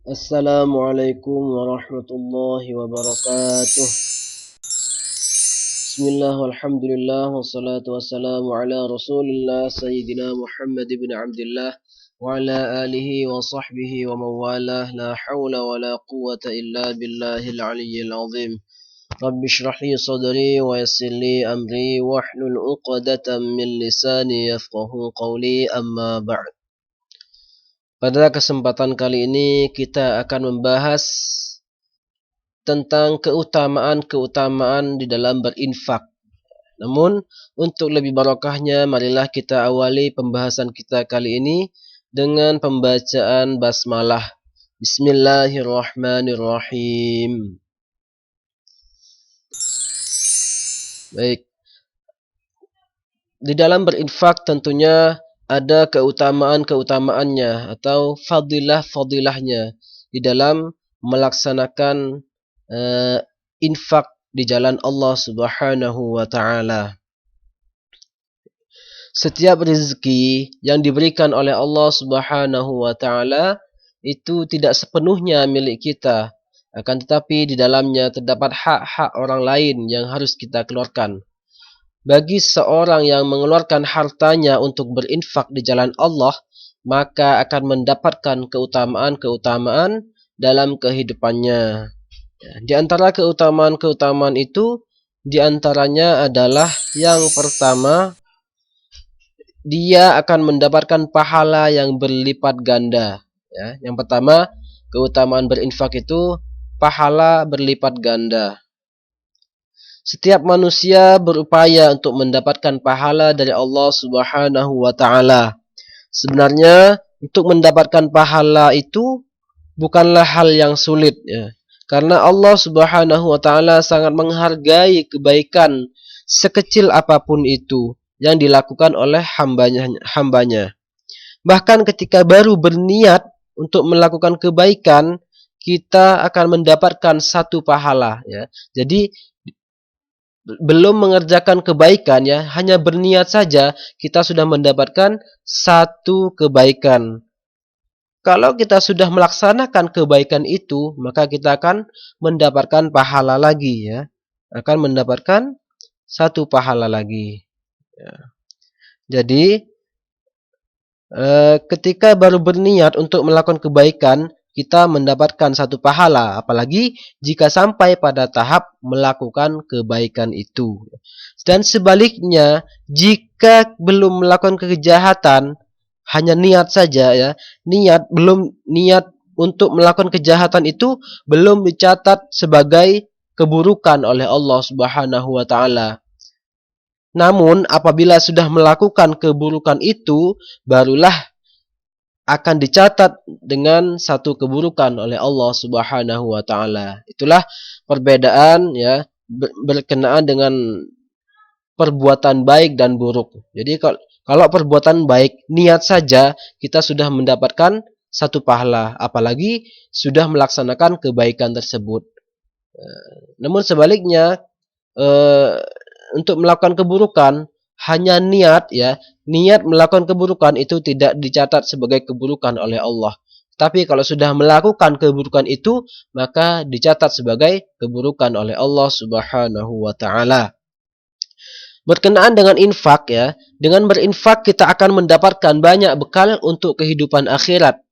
Assalamualaikum warahmatullahi wabarakatuh. Bismillah walhamdulillah wassalatu wassalamu ala rasulillah sayyidina Muhammad ibn Abdullah wa ala alihi wa sahbihi wa mawalah la hawla wa la quwwata illa billahil aliyyil azim. Rabbi shrah li sadri wa yassir li amri wahlul 'uqdatam min lisani yafqahu qawli amma ba'd. Pada kesempatan kali ini kita akan membahas tentang keutamaan-keutamaan di dalam berinfak. Namun, untuk lebih barokahnya, marilah kita awali pembahasan kita kali ini dengan pembacaan basmalah. Bismillahirrahmanirrahim. Baik. Di dalam berinfak tentunya ada keutamaan-keutamaannya atau fadilah-fadilahnya di dalam melaksanakan infak di jalan Allah Subhanahu wa taala. Setiap rezeki yang diberikan oleh Allah Subhanahu wa taala itu tidak sepenuhnya milik kita, akan tetapi di dalamnya terdapat hak-hak orang lain yang harus kita keluarkan. Bagi seorang yang mengeluarkan hartanya untuk berinfak di jalan Allah, maka akan mendapatkan keutamaan-keutamaan dalam kehidupannya. Di antara keutamaan-keutamaan itu, di antaranya adalah yang pertama, dia akan mendapatkan pahala yang berlipat ganda. Yang pertama, keutamaan berinfak itu pahala berlipat ganda. Setiap manusia berupaya untuk mendapatkan pahala dari Allah Subhanahu wa taala. Sebenarnya untuk mendapatkan pahala itu bukanlah hal yang sulit ya. Karena Allah Subhanahu wa taala sangat menghargai kebaikan sekecil apapun itu yang dilakukan oleh hambanya. Bahkan ketika baru berniat untuk melakukan kebaikan, kita akan mendapatkan satu pahala ya. Jadi belum mengerjakan kebaikan ya, hanya berniat saja kita sudah mendapatkan satu kebaikan. Kalau kita sudah melaksanakan kebaikan itu, maka kita akan mendapatkan pahala lagi ya. Akan mendapatkan satu pahala lagi. Ya. Jadi ketika baru berniat untuk melakukan kebaikan, kita mendapatkan satu pahala, apalagi jika sampai pada tahap melakukan kebaikan itu. Dan sebaliknya, jika belum melakukan kejahatan, hanya niat saja ya, belum niat untuk melakukan kejahatan itu belum dicatat sebagai keburukan oleh Allah Subhanahu wa taala. Namun apabila sudah melakukan keburukan itu, barulah akan dicatat dengan satu keburukan oleh Allah Subhanahu wa taala. Itulah perbedaan ya berkenaan dengan perbuatan baik dan buruk. Jadi kalau perbuatan baik niat saja kita sudah mendapatkan satu pahala, apalagi sudah melaksanakan kebaikan tersebut. Namun sebaliknya untuk melakukan keburukan hanya niat ya, niat melakukan keburukan itu tidak dicatat sebagai keburukan oleh Allah. Tapi kalau sudah melakukan keburukan itu, maka dicatat sebagai keburukan oleh Allah Subhanahu wa taala. Berkenaan dengan infak ya, dengan berinfak kita akan mendapatkan banyak bekal untuk kehidupan akhirat.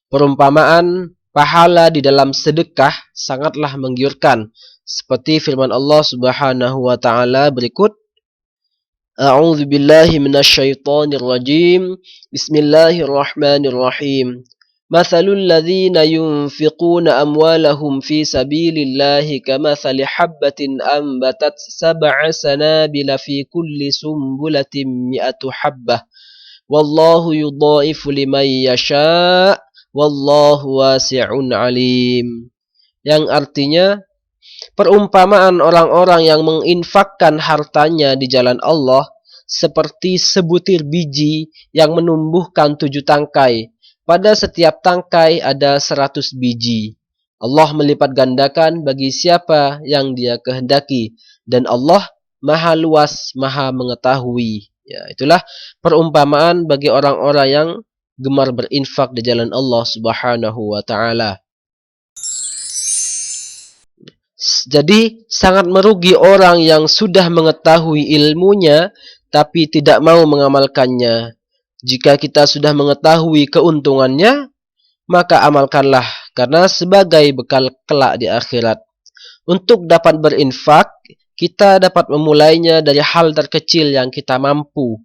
Perumpamaan pahala di dalam sedekah sangatlah menggiurkan. Seperti firman Allah Subhanahu wa taala berikut, A'udzu billahi minasyaitonir rajim. Bismillahirrahmanirrahim. Mathalul ladzina yunfiquna amwalahum fi sabilillahi kamathali habbatin ambatat sab'a sanabila fi kulli sumbulatin mi'atu habbah. Wallahu yudha'ifu liman yasha' wallahu wasi'un alim. Yang artinya perumpamaan orang-orang yang menginfakkan hartanya di jalan Allah seperti sebutir biji yang menumbuhkan 7 tangkai. Pada setiap tangkai ada 100 biji. Allah melipat gandakan bagi siapa yang Dia kehendaki, dan Allah Maha luas, Maha mengetahui. Ya, itulah perumpamaan bagi orang-orang yang gemar berinfak di jalan Allah Subhanahu wa taala. Jadi sangat merugi orang yang sudah mengetahui ilmunya tapi tidak mau mengamalkannya. Jika kita sudah mengetahui keuntungannya, maka amalkanlah karena sebagai bekal kelak di akhirat. Untuk dapat berinfak, kita dapat memulainya dari hal terkecil yang kita mampu.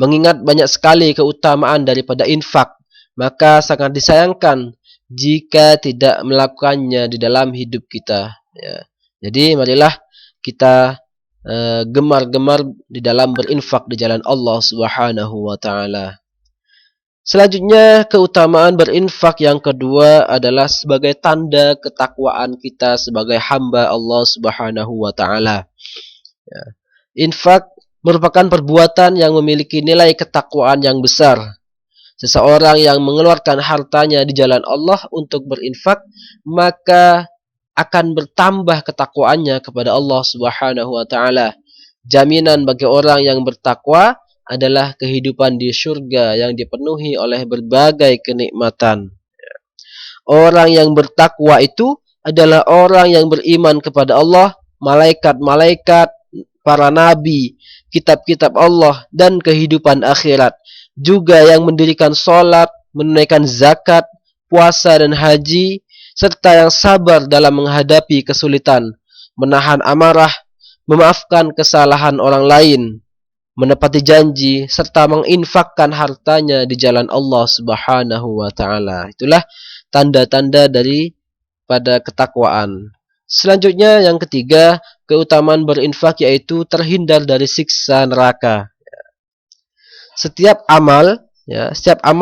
Mengingat banyak sekali keutamaan daripada infak, maka sangat disayangkan jika tidak melakukannya di dalam hidup kita. Jadi marilah kita gemar-gemar di dalam berinfak di jalan Allah Subhanahu wa taala. Selanjutnya, keutamaan berinfak yang kedua adalah sebagai tanda ketakwaan kita sebagai hamba Allah Subhanahu wa taala. Infak merupakan perbuatan yang memiliki nilai ketakwaan yang besar. Seseorang yang mengeluarkan hartanya di jalan Allah untuk berinfak, maka akan bertambah ketakwaannya kepada Allah Subhanahu wa taala. Jaminan bagi orang yang bertakwa adalah kehidupan di surga yang dipenuhi oleh berbagai kenikmatan. Orang yang bertakwa itu adalah orang yang beriman kepada Allah, malaikat-malaikat, para nabi, kitab-kitab Allah, dan kehidupan akhirat. Juga yang mendirikan sholat, menunaikan zakat, puasa dan haji, serta yang sabar dalam menghadapi kesulitan, menahan amarah, memaafkan kesalahan orang lain, menepati janji, serta menginfakkan hartanya di jalan Allah Subhanahu wa taala. Itulah tanda-tanda daripada ketakwaan. Selanjutnya yang ketiga, keutamaan berinfak yaitu terhindar dari siksa neraka. Setiap amal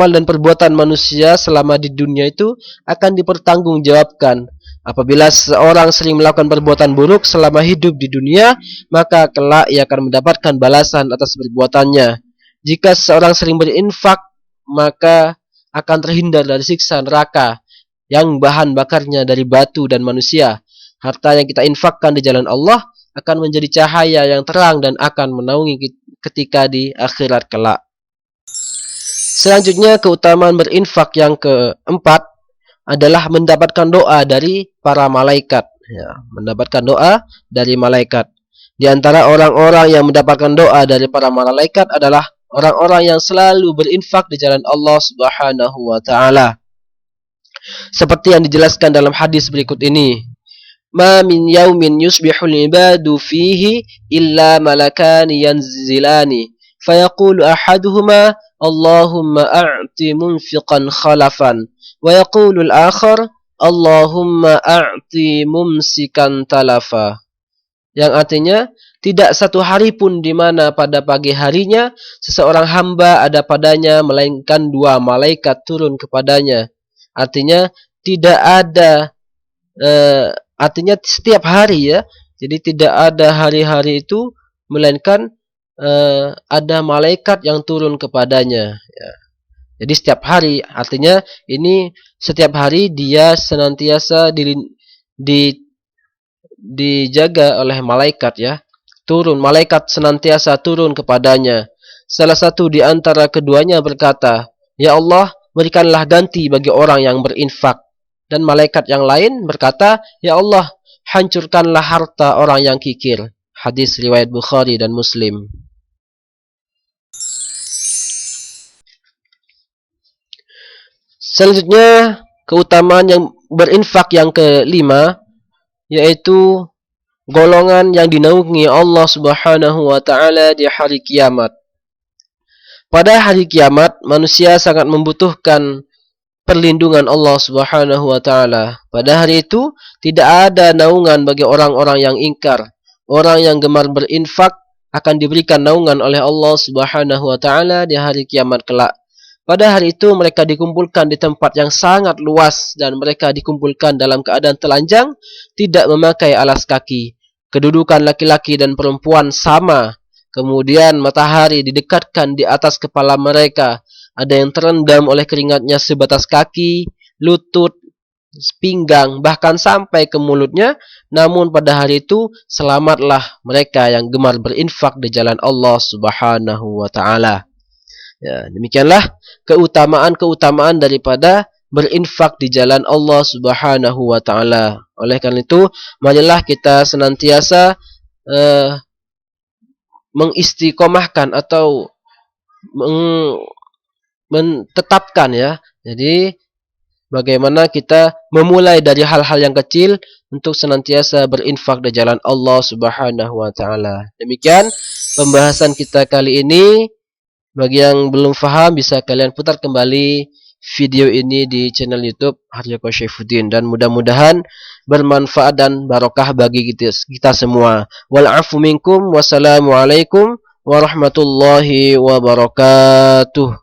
dan perbuatan manusia selama di dunia itu akan dipertanggungjawabkan. Apabila seorang sering melakukan perbuatan buruk selama hidup di dunia, maka kelak ia akan mendapatkan balasan atas perbuatannya. Jika seorang sering berinfak, maka akan terhindar dari siksa neraka yang bahan bakarnya dari batu dan manusia. Harta yang kita infakkan di jalan Allah akan menjadi cahaya yang terang dan akan menaungi ketika di akhirat kelak. Selanjutnya, keutamaan berinfak yang keempat adalah mendapatkan doa dari para malaikat. Mendapatkan doa dari malaikat. Di antara orang-orang yang mendapatkan doa dari para malaikat adalah orang-orang yang selalu berinfak di jalan Allah Subhanahu wa taala. Seperti yang dijelaskan dalam hadis berikut ini. Ma min yaumin yusbihul ibadu fihi illa malakani yanzilani fayaqulu ahaduhuma Allahumma a'ti munfiqan khalafan wa yaqulu al-akhar Allahumma a'ti mumsikan talafa. Yang artinya, tidak satu hari pun di mana pada pagi harinya seseorang hamba ada padanya melainkan dua malaikat turun kepadanya. Artinya tidak ada artinya setiap hari ya. Jadi tidak ada hari-hari itu melainkan ada malaikat yang turun kepadanya ya. Jadi setiap hari, artinya ini setiap hari dia senantiasa dijaga oleh malaikat ya. Malaikat senantiasa turun kepadanya. Salah satu di antara keduanya berkata, "Ya Allah, berikanlah ganti bagi orang yang berinfak." Dan malaikat yang lain berkata, "Ya Allah, hancurkanlah harta orang yang kikir." Hadis riwayat Bukhari dan Muslim. Selanjutnya, keutamaan yang berinfak yang kelima yaitu golongan yang dinaungi Allah Subhanahu wa taala di hari kiamat. Pada hari kiamat, manusia sangat membutuhkan perlindungan Allah Subhanahu wa taala. Pada hari itu tidak ada naungan bagi orang-orang yang ingkar. Orang yang gemar berinfak akan diberikan naungan oleh Allah Subhanahu wa taala di hari kiamat kelak. Pada hari itu mereka dikumpulkan di tempat yang sangat luas dan mereka dikumpulkan dalam keadaan telanjang, tidak memakai alas kaki. Kedudukan laki-laki dan perempuan sama. Kemudian matahari didekatkan di atas kepala mereka. Ada yang terendam oleh keringatnya sebatas kaki, lutut, pinggang, bahkan sampai ke mulutnya. Namun pada hari itu selamatlah mereka yang gemar berinfak di jalan Allah Subhanahu wa taala. Ya, demikianlah keutamaan-keutamaan daripada berinfak di jalan Allah Subhanahu wa taala. Oleh karena itu, marilah kita senantiasa mengistiqomahkan atau menetapkan ya. Jadi bagaimana kita memulai dari hal-hal yang kecil untuk senantiasa berinfak di jalan Allah Subhanahu wa taala. Demikian pembahasan kita kali ini. Bagi yang belum paham bisa kalian putar kembali video ini di channel YouTube Haryoko Syaifuddin, dan mudah-mudahan bermanfaat dan barokah bagi kita semua. Wal afu minkum, wassalamualaikum warahmatullahi wabarakatuh.